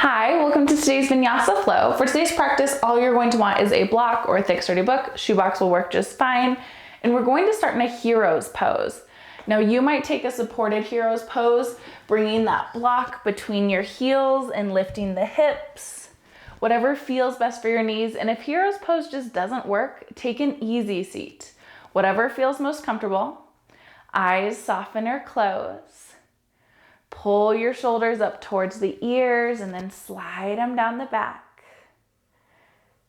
Hi, welcome to today's Vinyasa Flow. For today's practice, all you're going to want is a block or a thick sturdy book. Shoebox will work just fine. And we're going to start in a hero's pose. Now you might take a supported hero's pose, bringing that block between your heels and lifting the hips, whatever feels best for your knees. And if hero's pose just doesn't work, take an easy seat, whatever feels most comfortable. Eyes soften or close. Pull your shoulders up towards the ears and then slide them down the back.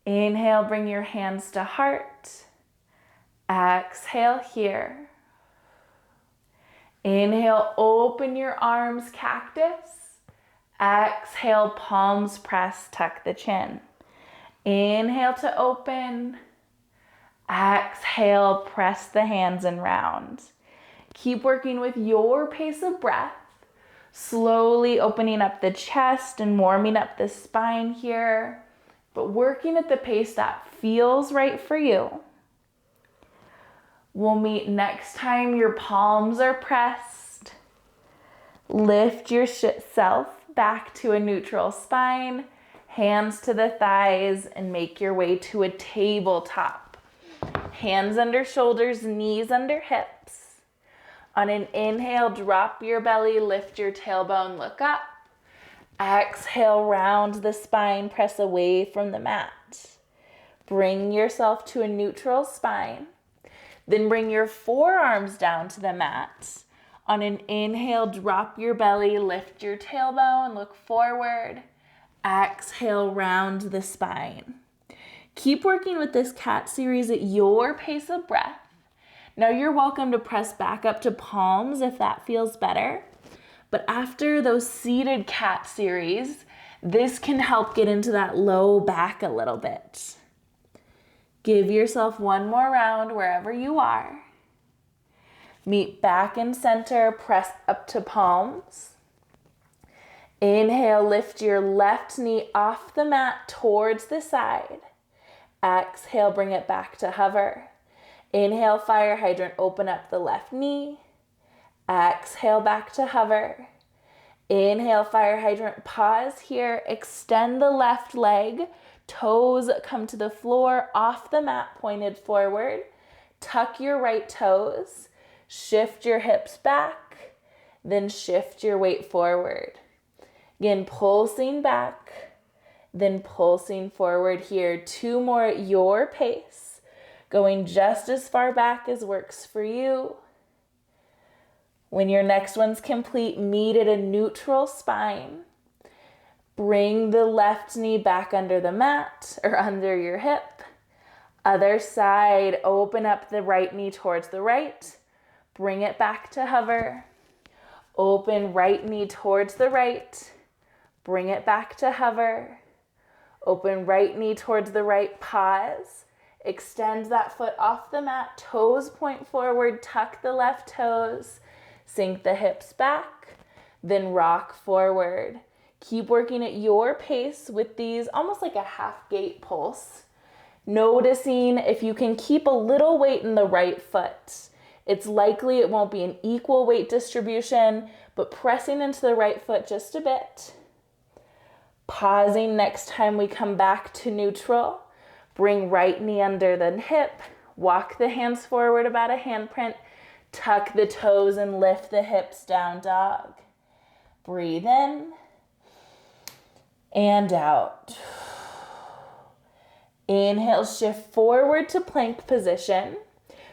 Inhale, bring your hands to heart. Exhale here. Inhale, open your arms, cactus. Exhale, palms press, tuck the chin. Inhale to open. Exhale, press the hands and round. Keep working with your pace of breath. Slowly opening up the chest and warming up the spine here, but working at the pace that feels right for you. We'll meet next time your palms are pressed. Lift yourself back to a neutral spine, hands to the thighs, and make your way to a tabletop. Hands under shoulders, knees under hips. On an inhale, drop your belly, lift your tailbone, look up. Exhale, round the spine, press away from the mat. Bring yourself to a neutral spine. Then bring your forearms down to the mat. On an inhale, drop your belly, lift your tailbone, look forward. Exhale, round the spine. Keep working with this cat series at your pace of breath. Now you're welcome to press back up to palms if that feels better. But after those seated cat series, this can help get into that low back a little bit. Give yourself one more round wherever you are. Meet back in center, press up to palms. Inhale, lift your left knee off the mat towards the side. Exhale, bring it back to hover. Inhale, fire hydrant, open up the left knee. Exhale, back to hover. Inhale, fire hydrant, pause here. Extend the left leg. Toes come to the floor, off the mat, pointed forward. Tuck your right toes. Shift your hips back. Then shift your weight forward. Again, pulsing back. Then pulsing forward here. Two more at your pace. Going just as far back as works for you. When your next one's complete, meet at a neutral spine. Bring the left knee back under the mat or under your hip. Other side, open up the right knee towards the right. Bring it back to hover. Open right knee towards the right. Bring it back to hover. Open right knee towards the right, pause. Extend that foot off the mat, toes point forward, tuck the left toes, sink the hips back, then rock forward. Keep working at your pace with these, almost like a half gate pulse. Noticing if you can keep a little weight in the right foot. It's likely it won't be an equal weight distribution, but pressing into the right foot just a bit. Pausing next time we come back to neutral. Bring right knee under the hip, walk the hands forward about a handprint, tuck the toes and lift the hips, down dog. Breathe in and out. Inhale, shift forward to plank position.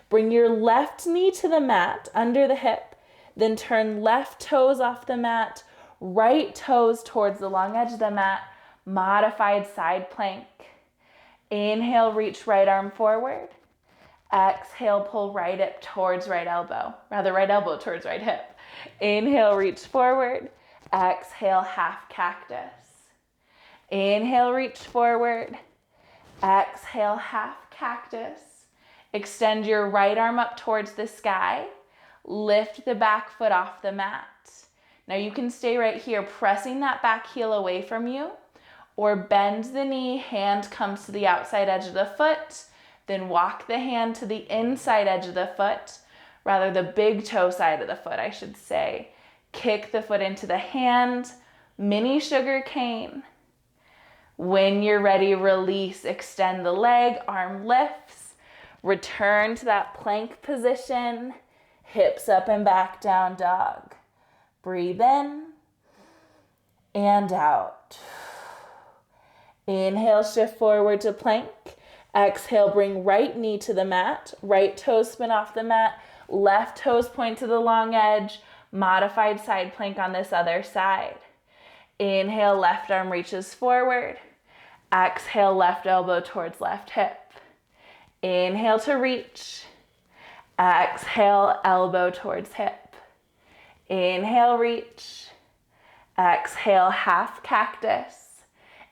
Bring your left knee to the mat under the hip, then turn left toes off the mat, right toes towards the long edge of the mat, modified side plank. Inhale, reach right arm forward. Exhale, pull right hip towards right elbow. Rather, right elbow towards right hip. Inhale, reach forward. Exhale, half cactus. Inhale, reach forward. Exhale, half cactus. Extend your right arm up towards the sky. Lift the back foot off the mat. Now you can stay right here, pressing that back heel away from you. Or bend the knee, hand comes to the outside edge of the foot, then walk the hand to the inside edge of the foot, rather the big toe side of the foot, I should say. Kick the foot into the hand, mini sugar cane. When you're ready, release, extend the leg, arm lifts, return to that plank position, hips up and back, down dog. Breathe in and out. Inhale, shift forward to plank. Exhale, bring right knee to the mat, right toes spin off the mat, left toes point to the long edge, modified side plank on this other side. Inhale, left arm reaches forward. Exhale, left elbow towards left hip. Inhale to reach. Exhale, elbow towards hip. Inhale, reach. Exhale, half cactus.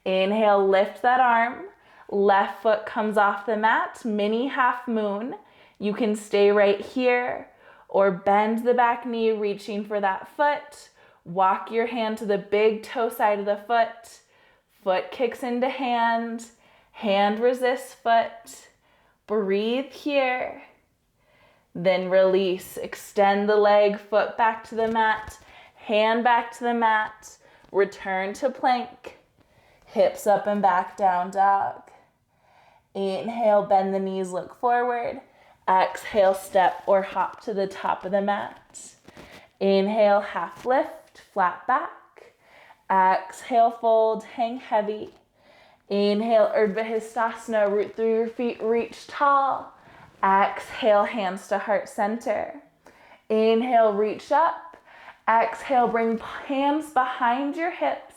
Inhale, lift that arm. Left foot comes off the mat, mini half moon. You can stay right here or bend the back knee, reaching for that foot. Walk your hand to the big toe side of the foot. Foot kicks into hand. Hand resists foot. Breathe here. Then release. Extend the leg, foot back to the mat. Hand back to the mat. Return to plank. Hips up and back, down dog. Inhale, bend the knees, look forward. Exhale, step or hop to the top of the mat. Inhale, half lift, flat back. Exhale, fold, hang heavy. Inhale, Urdhva Hastasana, root through your feet, reach tall. Exhale, hands to heart center. Inhale, reach up. Exhale, bring hands behind your hips,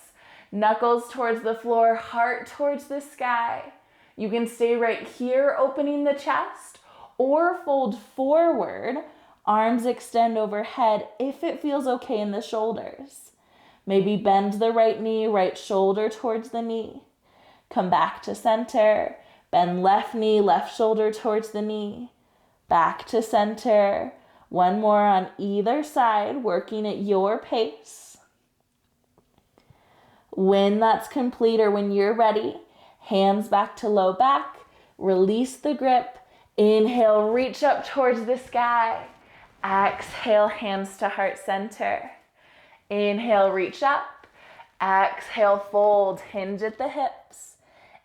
knuckles towards the floor, heart towards the sky. You can stay right here, opening the chest, or fold forward, arms extend overhead if it feels okay in the shoulders. Maybe bend the right knee, right shoulder towards the knee. Come back to center, bend left knee, left shoulder towards the knee. Back to center. One more on either side, working at your pace. When that's complete or when you're ready, hands back to low back, release the grip. Inhale, reach up towards the sky. Exhale, hands to heart center. Inhale, reach up. Exhale, fold, hinge at the hips.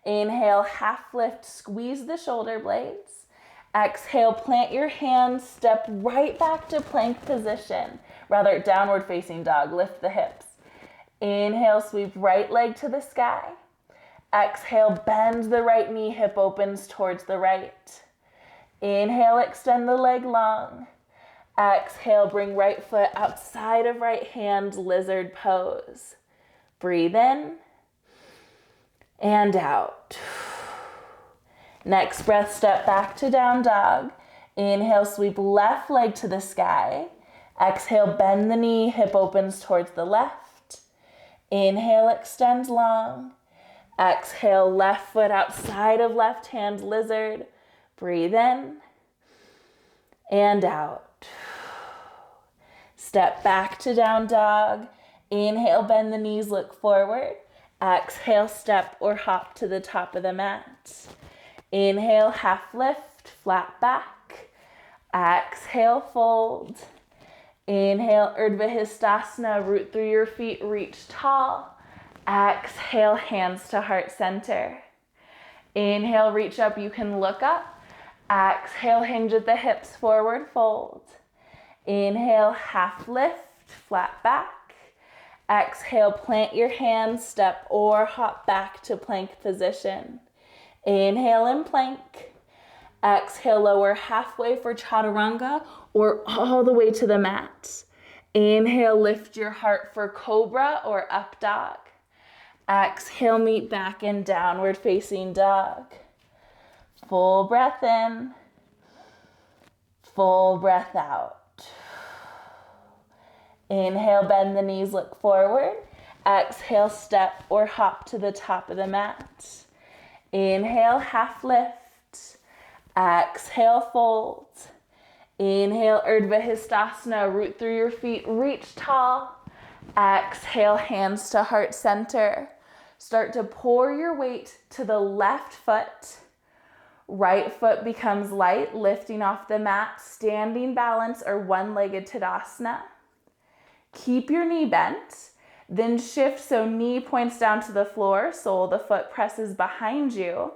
Inhale, half lift, squeeze the shoulder blades. Exhale, plant your hands, step right back to plank position. Rather, downward facing dog, lift the hips. Inhale, sweep right leg to the sky. Exhale, bend the right knee, hip opens towards the right. Inhale, extend the leg long. Exhale, bring right foot outside of right hand, lizard pose. Breathe in and out. Next breath, step back to down dog. Inhale, sweep left leg to the sky. Exhale, bend the knee, hip opens towards the left. Inhale, extend long. Exhale, left foot outside of left hand, lizard. Breathe in and out. Step back to down dog. Inhale, bend the knees, look forward. Exhale, step or hop to the top of the mat. Inhale, half lift, flat back. Exhale, fold. Inhale, Urdhva Hastasana, root through your feet, reach tall. Exhale, hands to heart center. Inhale, reach up, you can look up. Exhale, hinge at the hips, forward fold. Inhale, half lift, flat back. Exhale, plant your hands, step or hop back to plank position. Inhale in plank. Exhale, lower halfway for chaturanga or all the way to the mat. Inhale, lift your heart for cobra or up dog. Exhale, meet back in downward facing dog. Full breath in. Full breath out. Inhale, bend the knees, look forward. Exhale, step or hop to the top of the mat. Inhale, half lift. Exhale, fold. Inhale, Urdhva Hastasana, root through your feet, reach tall. Exhale, hands to heart center. Start to pour your weight to the left foot. Right foot becomes light, lifting off the mat, standing balance or one-legged Tadasana. Keep your knee bent. Then shift so knee points down to the floor, sole of the foot presses behind you.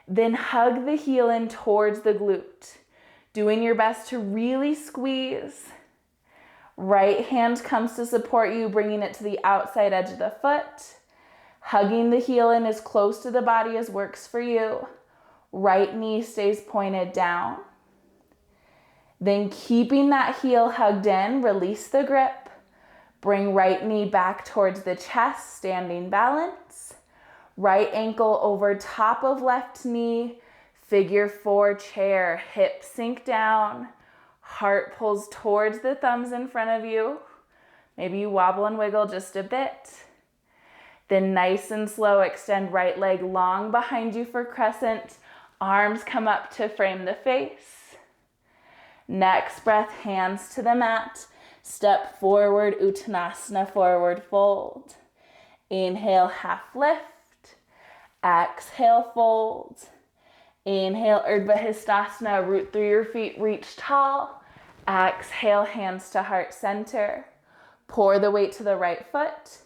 Then hug the heel in towards the glute, doing your best to really squeeze. Right hand comes to support you, bringing it to the outside edge of the foot. Hugging the heel in as close to the body as works for you. Right knee stays pointed down. Then keeping that heel hugged in, release the grip. Bring right knee back towards the chest, standing balance. Right ankle over top of left knee, figure 4 chair, hips sink down. Heart pulls towards the thumbs in front of you. Maybe you wobble and wiggle just a bit. Then nice and slow, extend right leg long behind you for crescent. Arms come up to frame the face. Next breath, hands to the mat. Step forward, Uttanasana, forward fold. Inhale, half lift. Exhale, fold. Inhale, Urdhva Hastasana, root through your feet, reach tall. Exhale, hands to heart center. Pour the weight to the right foot.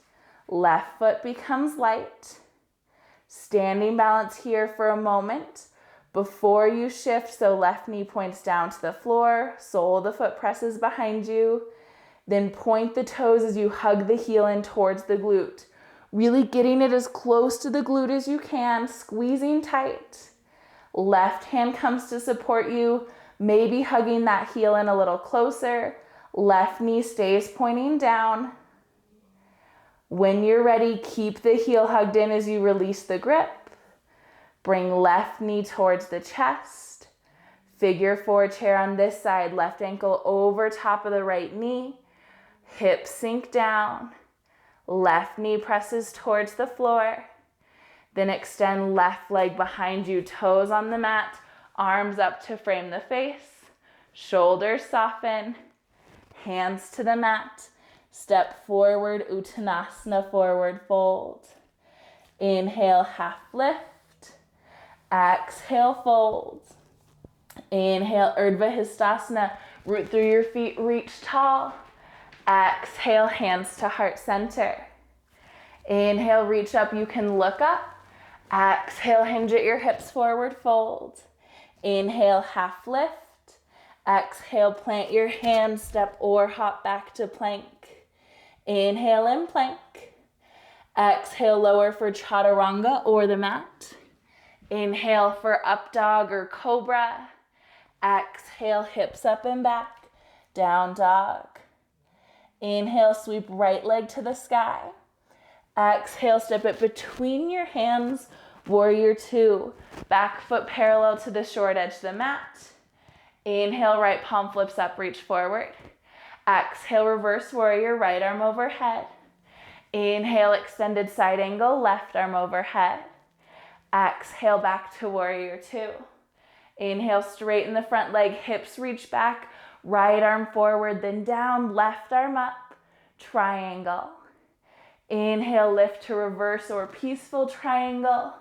Left foot becomes light. Standing balance here for a moment before you shift, so left knee points down to the floor, sole of the foot presses behind you. Then point the toes as you hug the heel in towards the glute. Really getting it as close to the glute as you can, squeezing tight. Left hand comes to support you, maybe hugging that heel in a little closer. Left knee stays pointing down. When you're ready, keep the heel hugged in as you release the grip. Bring left knee towards the chest. Figure 4 chair on this side, left ankle over top of the right knee. Hips sink down. Left knee presses towards the floor. Then extend left leg behind you, toes on the mat, arms up to frame the face. Shoulders soften. Hands to the mat. Step forward, Uttanasana, forward fold. Inhale, half lift. Exhale, fold. Inhale, Urdhva Hastasana, root through your feet, reach tall. Exhale, hands to heart center. Inhale, reach up, you can look up. Exhale, hinge at your hips, forward fold. Inhale, half lift. Exhale, plant your hands, step or hop back to plank. Inhale in plank. Exhale, lower for chaturanga or the mat. Inhale for up dog or cobra. Exhale, hips up and back, down dog. Inhale, sweep right leg to the sky. Exhale, step it between your hands, warrior 2. Back foot parallel to the short edge of the mat. Inhale, right palm flips up, reach forward. Exhale, reverse warrior, right arm overhead. Inhale, extended side angle, left arm overhead. Exhale, back to warrior 2. Inhale, straighten the front leg, hips reach back, right arm forward, then down, left arm up, triangle. Inhale, lift to reverse or peaceful triangle.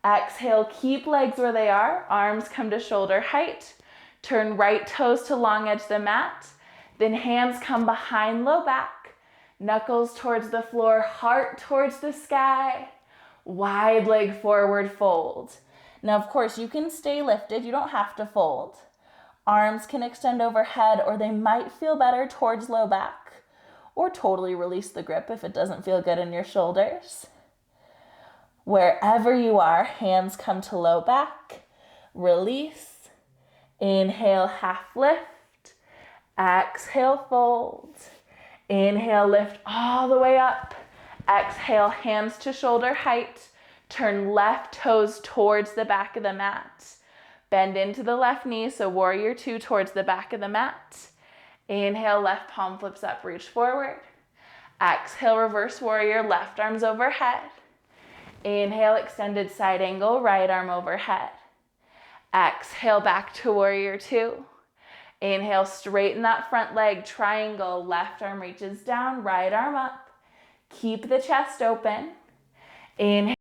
Exhale, keep legs where they are, arms come to shoulder height. Turn right toes to long edge the mat, then hands come behind low back, knuckles towards the floor, heart towards the sky. Wide leg forward fold. Now, of course, you can stay lifted. You don't have to fold. Arms can extend overhead, or they might feel better towards low back, or totally release the grip if it doesn't feel good in your shoulders. Wherever you are, hands come to low back. Release. Inhale, half lift. Exhale, fold. Inhale, lift all the way up. Exhale, hands to shoulder height. Turn left toes towards the back of the mat. Bend into the left knee, so warrior 2 towards the back of the mat. Inhale, left palm flips up, reach forward. Exhale, reverse warrior, left arms overhead. Inhale, extended side angle, right arm overhead. Exhale, back to warrior 2. Inhale, straighten that front leg, triangle, left arm reaches down, right arm up. Keep the chest open. Inhale.